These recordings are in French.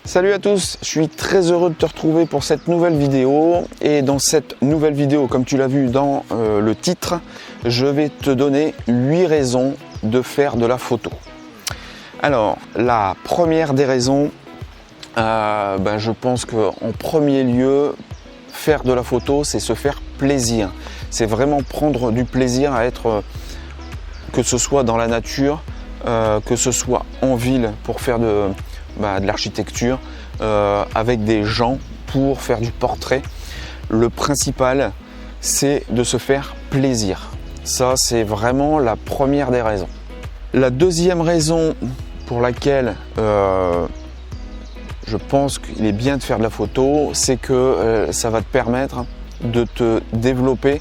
Salut à tous, je suis très heureux de te retrouver pour cette nouvelle vidéo. Et dans cette nouvelle vidéo, comme tu l'as vu dans le titre, je vais te donner 8 raisons de faire de la photo. Alors, la première des raisons, je pense qu'en premier lieu, faire de la photo, c'est se faire plaisir. C'est vraiment prendre du plaisir à être, que ce soit dans la nature, que ce soit en ville pour faire de l'architecture, avec des gens pour faire du portrait. Le principal, c'est de se faire plaisir. Ça, c'est vraiment la première des raisons. La deuxième raison pour laquelle je pense qu'il est bien de faire de la photo, c'est que ça va te permettre de te développer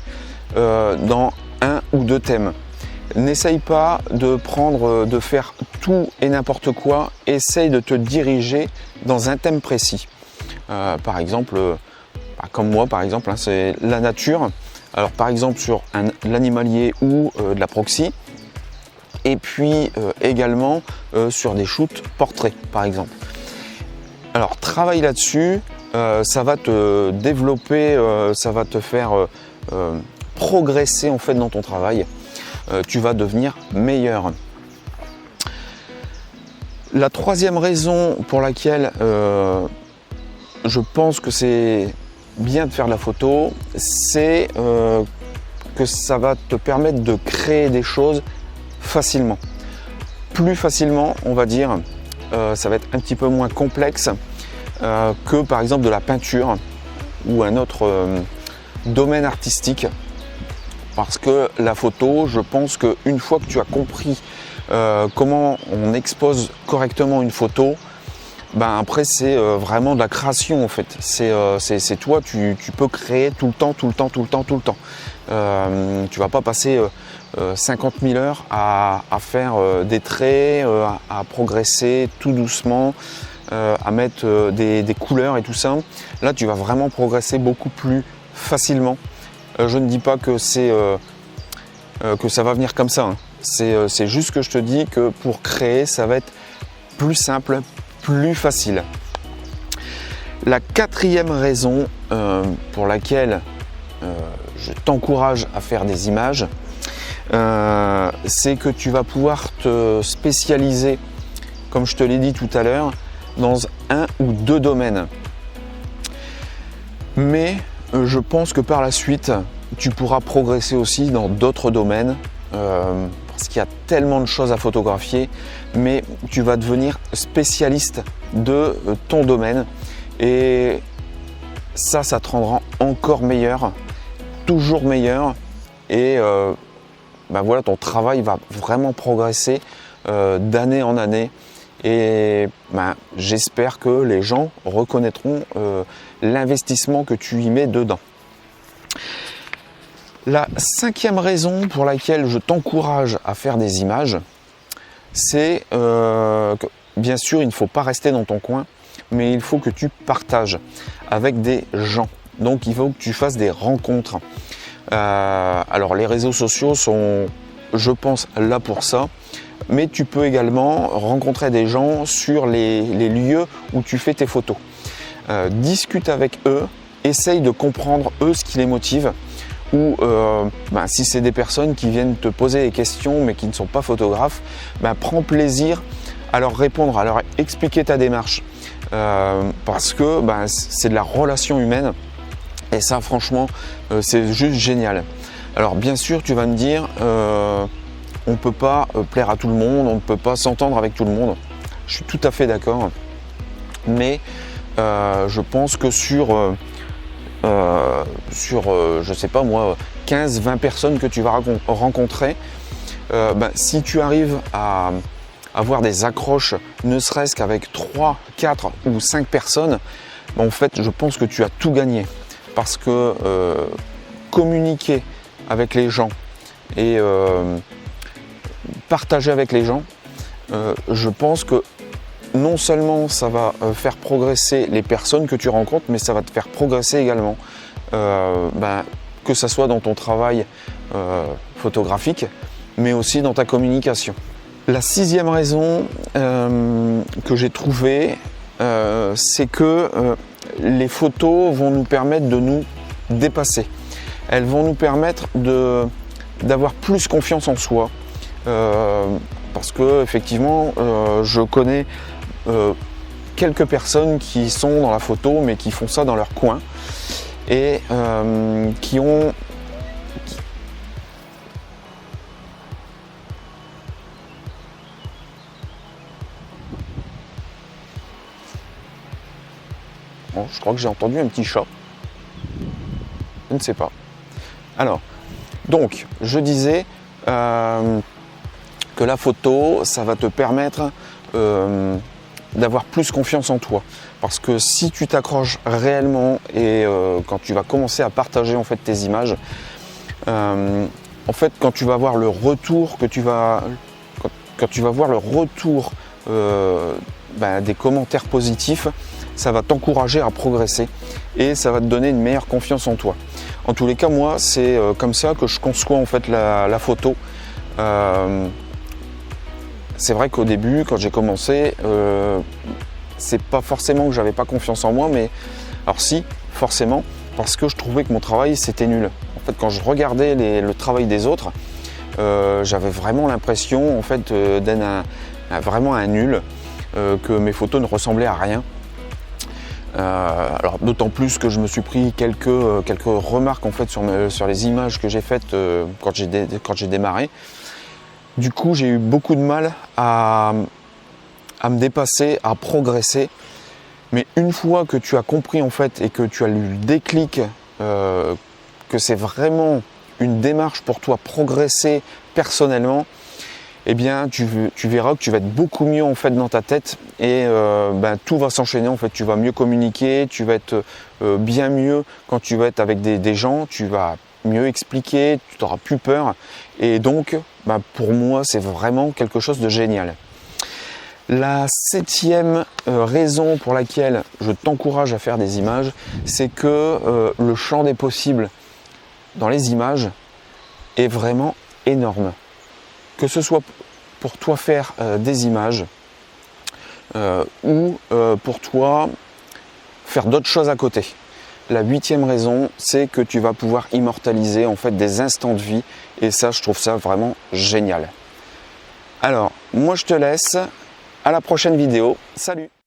dans un ou deux thèmes. N'essaye pas de faire tout et n'importe quoi, essaye de te diriger dans un thème précis. Par exemple, comme moi par exemple, c'est la nature. Alors par exemple sur l'animalier ou de la proxy, et puis également sur des shoots portraits par exemple. Alors travaille là-dessus, ça va te développer, ça va te faire progresser en fait dans ton travail. Tu vas devenir meilleur. La troisième raison pour laquelle je pense que c'est bien de faire de la photo, c'est que ça va te permettre de créer des choses facilement. Plus facilement, on va dire, ça va être un petit peu moins complexe que par exemple de la peinture ou un autre domaine artistique. Parce que la photo, je pense qu'une fois que tu as compris comment on expose correctement une photo, après c'est vraiment de la création en fait. C'est toi, tu peux créer tout le temps. Tu vas pas passer 50 000 heures à faire des traits, à progresser tout doucement, à mettre des couleurs et tout ça. Là, tu vas vraiment progresser beaucoup plus facilement. Je ne dis pas que ça va venir comme ça. C'est juste que je te dis que pour créer, ça va être plus simple, plus facile. La quatrième raison pour laquelle je t'encourage à faire des images, c'est que tu vas pouvoir te spécialiser, comme je te l'ai dit tout à l'heure, dans un ou deux domaines. Mais je pense que par la suite, tu pourras progresser aussi dans d'autres domaines parce qu'il y a tellement de choses à photographier, mais tu vas devenir spécialiste de ton domaine et ça te rendra encore meilleur, toujours meilleur et voilà, ton travail va vraiment progresser d'année en année. Et j'espère que les gens reconnaîtront l'investissement que tu y mets dedans. La cinquième raison pour laquelle je t'encourage à faire des images, c'est que bien sûr il ne faut pas rester dans ton coin, mais il faut que tu partages avec des gens. Donc il faut que tu fasses des rencontres. Alors les réseaux sociaux sont, je pense, là pour ça. Mais tu peux également rencontrer des gens sur les lieux où tu fais tes photos. Discute avec eux, essaye de comprendre eux ce qui les motive. Ou si c'est des personnes qui viennent te poser des questions mais qui ne sont pas photographes, prends plaisir à leur répondre, à leur expliquer ta démarche. Parce que c'est de la relation humaine et ça franchement c'est juste génial. Alors bien sûr tu vas me dire on ne peut pas plaire à tout le monde, on ne peut pas s'entendre avec tout le monde. Je suis tout à fait d'accord. Mais je pense que sur je sais pas moi, 15-20 personnes que tu vas rencontrer, si tu arrives à avoir des accroches, ne serait-ce qu'avec 3, 4 ou 5 personnes, en fait, je pense que tu as tout gagné. Parce que communiquer avec les gens et partager avec les gens, je pense que non seulement ça va faire progresser les personnes que tu rencontres, mais ça va te faire progresser également, que ça soit dans ton travail photographique, mais aussi dans ta communication. La sixième raison que j'ai trouvée, c'est que les photos vont nous permettre de nous dépasser. Elles vont nous permettre d'avoir plus confiance en soi. Parce que effectivement, je connais quelques personnes qui sont dans la photo, mais qui font ça dans leur coin et qui ont Bon, je crois que j'ai entendu un petit chat. Je ne sais pas. Alors, donc, je disais que la photo, ça va te permettre d'avoir plus confiance en toi. Parce que si tu t'accroches réellement et quand tu vas commencer à partager en fait tes images, en fait, quand tu vas voir le retour quand tu vas voir le retour des commentaires positifs, ça va t'encourager à progresser et ça va te donner une meilleure confiance en toi. En tous les cas, moi, c'est comme ça que je conçois en fait la photo. C'est vrai qu'au début, quand j'ai commencé, c'est pas forcément que j'avais pas confiance en moi, mais alors si, forcément, parce que je trouvais que mon travail c'était nul. En fait, quand je regardais le travail des autres, j'avais vraiment l'impression en fait d'être vraiment un nul, que mes photos ne ressemblaient à rien. Alors d'autant plus que je me suis pris quelques remarques en fait sur les images que j'ai faites quand j'ai démarré. Du coup, j'ai eu beaucoup de mal à me dépasser, à progresser. Mais une fois que tu as compris en fait et que tu as eu le déclic que c'est vraiment une démarche pour toi progresser personnellement, eh bien tu verras que tu vas être beaucoup mieux en fait dans ta tête et tout va s'enchaîner en fait. Tu vas mieux communiquer, tu vas être bien mieux quand tu vas être avec des gens, tu vas mieux expliquer, tu n'auras plus peur et donc pour moi c'est vraiment quelque chose de génial. La 7e raison pour laquelle je t'encourage à faire des images, c'est que le champ des possibles dans les images est vraiment énorme. Que ce soit pour toi faire des images ou pour toi faire d'autres choses à côté. La 8e raison, c'est que tu vas pouvoir immortaliser en fait des instants de vie et ça, je trouve ça vraiment génial. Alors, moi je te laisse. À la prochaine vidéo. Salut!